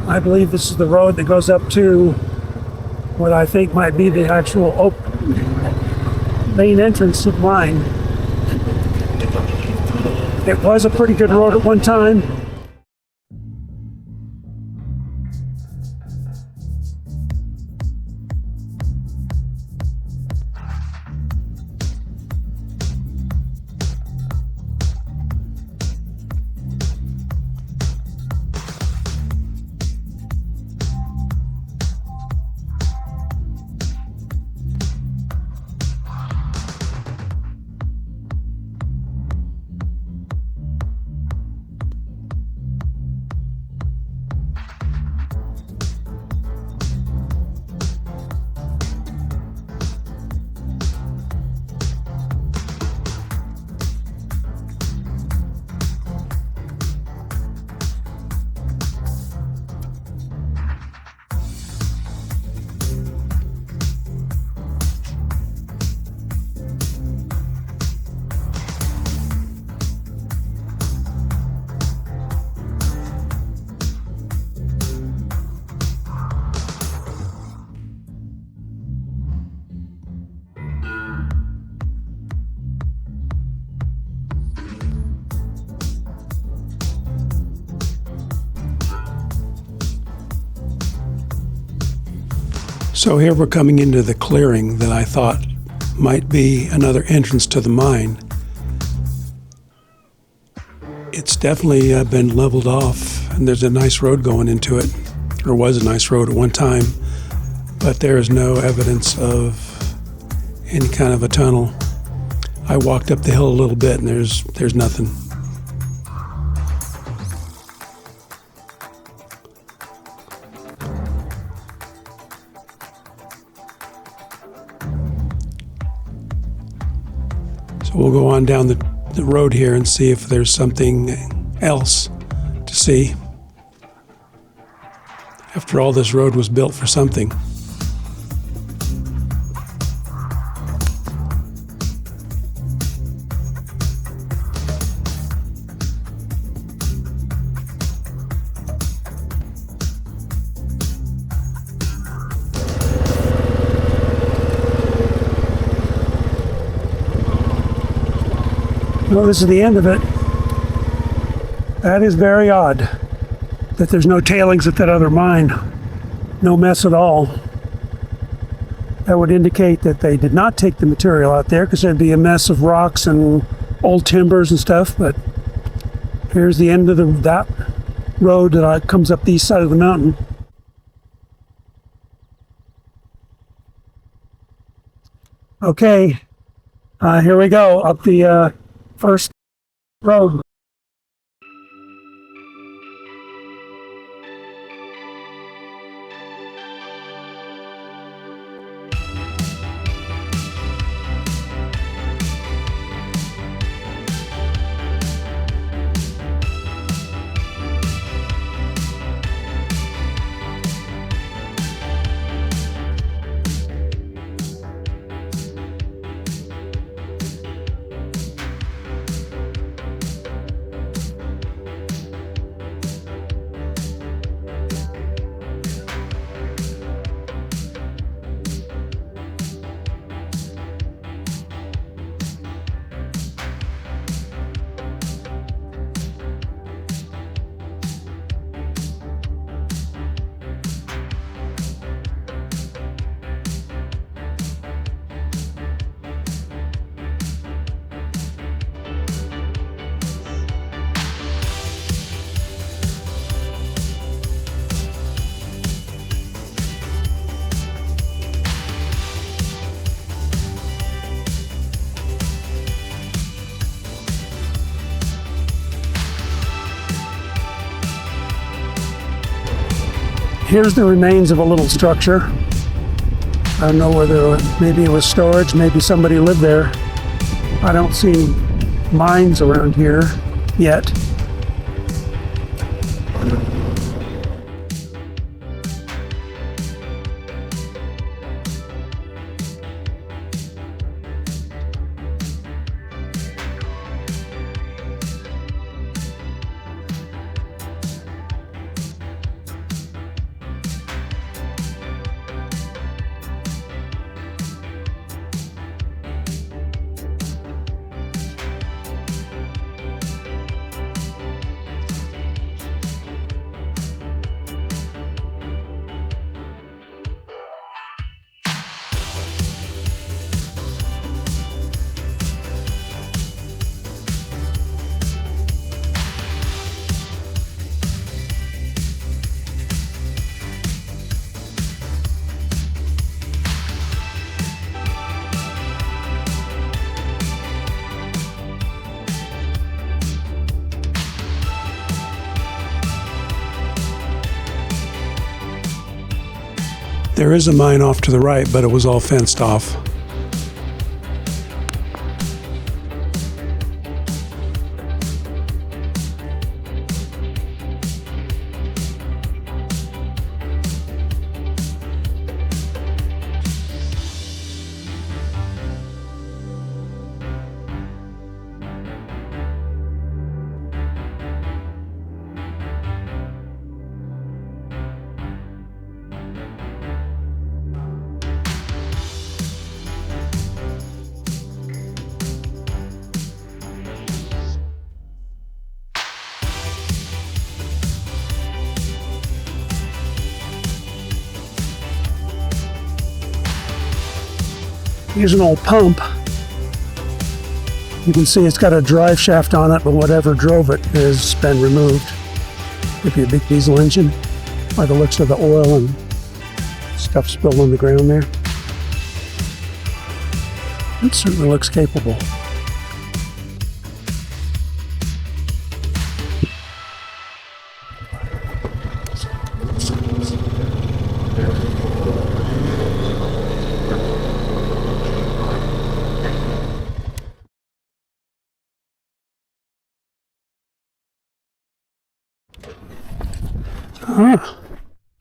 I believe this is the road that goes up to what I think might be the actual main entrance of mine. It was a pretty good road at one time. So here we're coming into the clearing that I thought might be another entrance to the mine. It's definitely been leveled off, and there's a nice road going into it, or was a nice road at one time, but there is no evidence of any kind of a tunnel. I walked up the hill a little bit and there's nothing. We'll go on down the road here and see if there's something else to see. After all, this road was built for something. Well, this is the end of it. That is very odd that there's no tailings at that other mine. No mess at all. That would indicate that they did not take the material out there, because there'd be a mess of rocks and old timbers and stuff. But here's the end of that road that comes up the east side of the mountain. Okay, here we go up the first road. Here's the remains of a little structure. I don't know whether maybe it was storage, maybe somebody lived there. I don't see mines around here yet. There is a mine off to the right, but it was all fenced off. Here's an old pump. You can see it's got a drive shaft on it, but whatever drove it has been removed. Could be a big diesel engine by the looks of the oil and stuff spilled on the ground there. It certainly looks capable.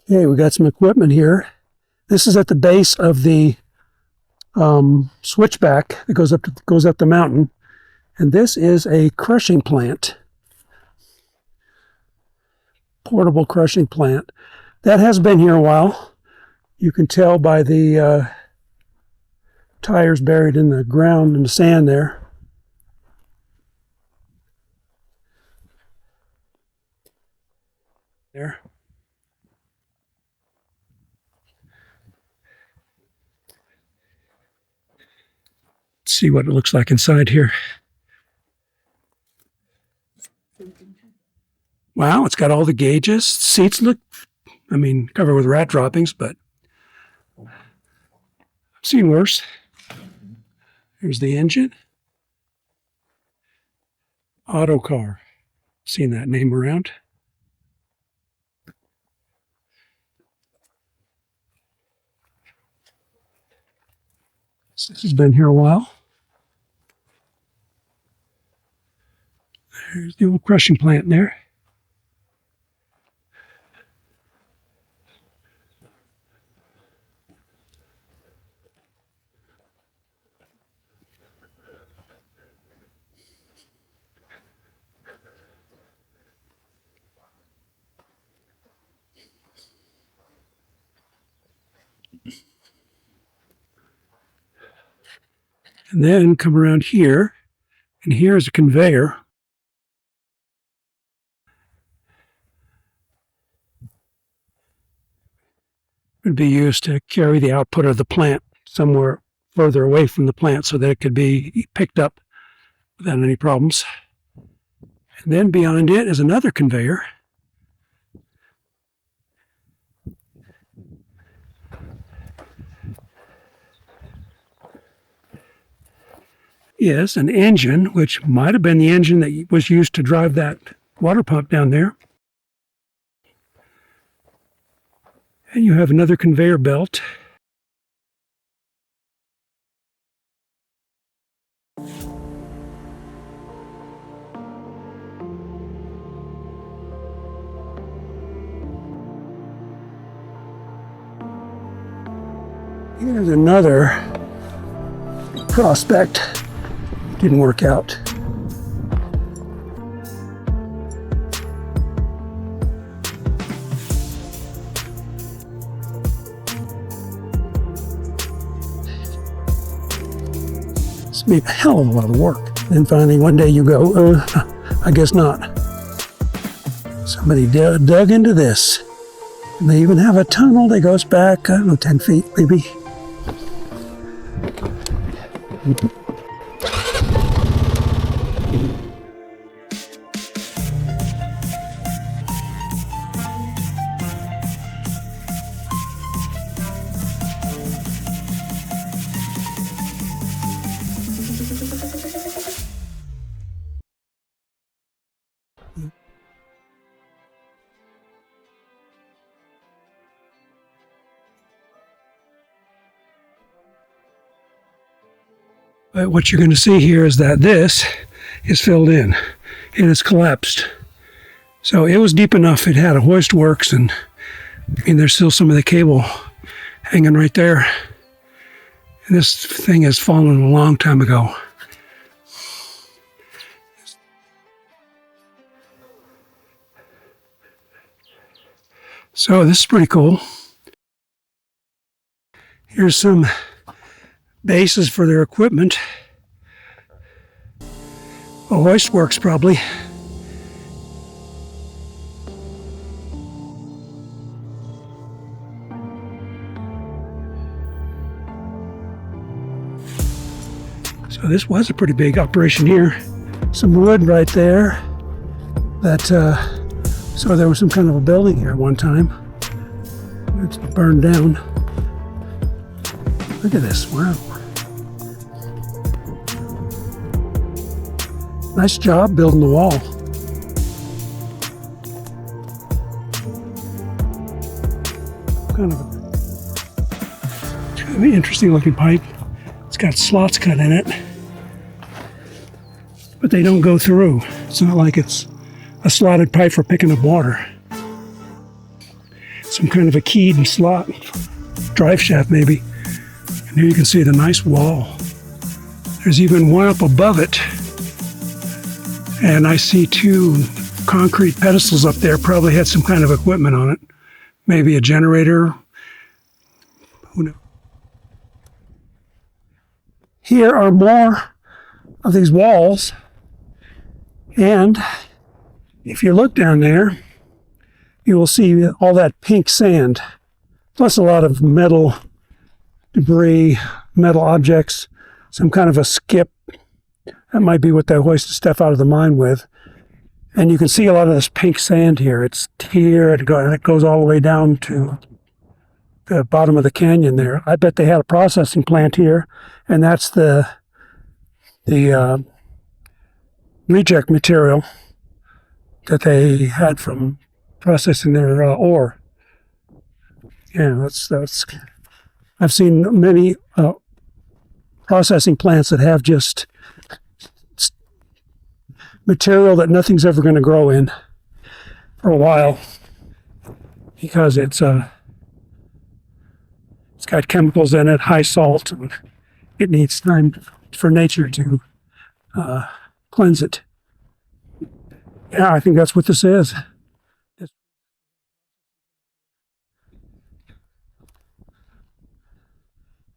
Okay, we got some equipment here. This is at the base of the switchback that goes up the mountain, and this is a crushing plant, portable crushing plant that has been here a while. You can tell by the tires buried in the ground in the sand there. There. Let's see what it looks like inside here. Wow, it's got all the gauges. Seats look, covered with rat droppings, but I've seen worse. Here's the engine. Auto car. Seen that name around. This has been here a while. There's the old crushing plant there. And then come around here, and here's a conveyor. It would be used to carry the output of the plant somewhere further away from the plant so that it could be picked up without any problems. And then beyond it is another conveyor. Is an engine, which might have been the engine that was used to drive that water pump down there. And you have another conveyor belt. Here's another prospect. Didn't work out. It's made a hell of a lot of work. And finally one day you go, I guess not. Somebody dug into this. And they even have a tunnel that goes back, I don't know, 10 feet maybe. But what you're going to see here is that this is filled in. It is collapsed. So it was deep enough. It had a hoist works, and there's still some of the cable hanging right there. And this thing has fallen a long time ago. So this is pretty cool. Here's some bases for their equipment. A hoist works probably. So this was a pretty big operation here. Some wood right there. So there was some kind of a building here at one time. It's burned down. Look at this, wow. Nice job building the wall. Kind of an interesting looking pipe. It's got slots cut in it, but they don't go through. It's not like it's a slotted pipe for picking up water. Some kind of a keyed and slot drive shaft maybe. And here you can see the nice wall. There's even one up above it. And I see two concrete pedestals up there, probably had some kind of equipment on it. Maybe a generator. Who knows? Here are more of these walls. And if you look down there, you will see all that pink sand, plus a lot of metal debris, metal objects, some kind of a skip. That might be what they hoisted stuff out of the mine with. And you can see a lot of this pink sand here. It's here, it goes all the way down to the bottom of the canyon there. I bet they had a processing plant here, and that's the reject material that they had from processing their ore. Yeah, that's. I've seen many processing plants that have just material that nothing's ever going to grow in for a while because it's got chemicals in it, high salt, and it needs time for nature to cleanse it. Yeah, I think that's what this is.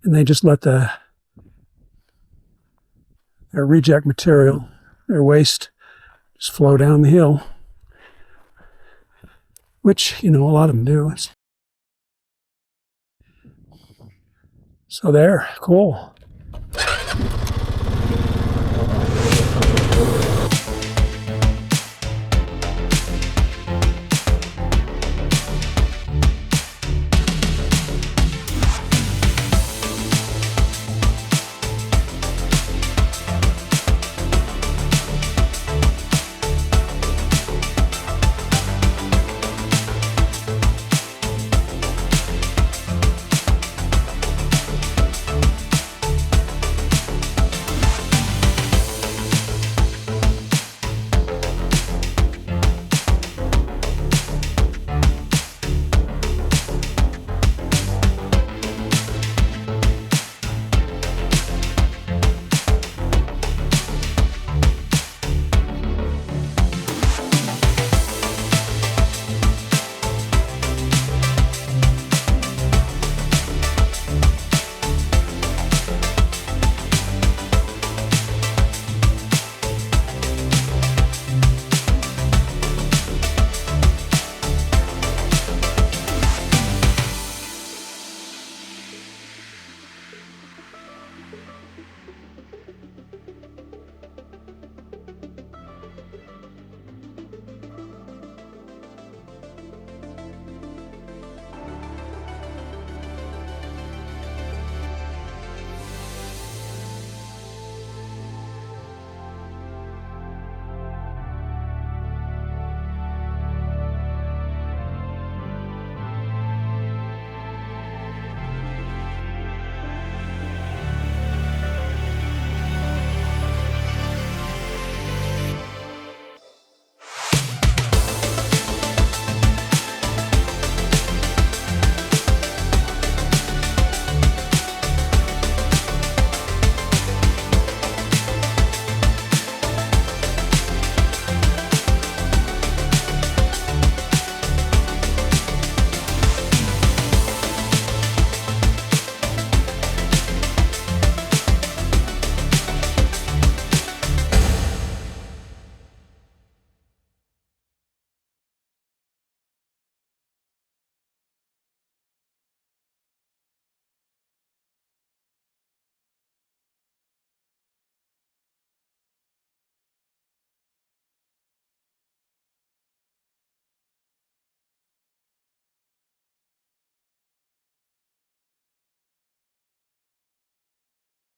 And they just let their reject material, their waste, just flow down the hill, which, a lot of them do. So there, cool.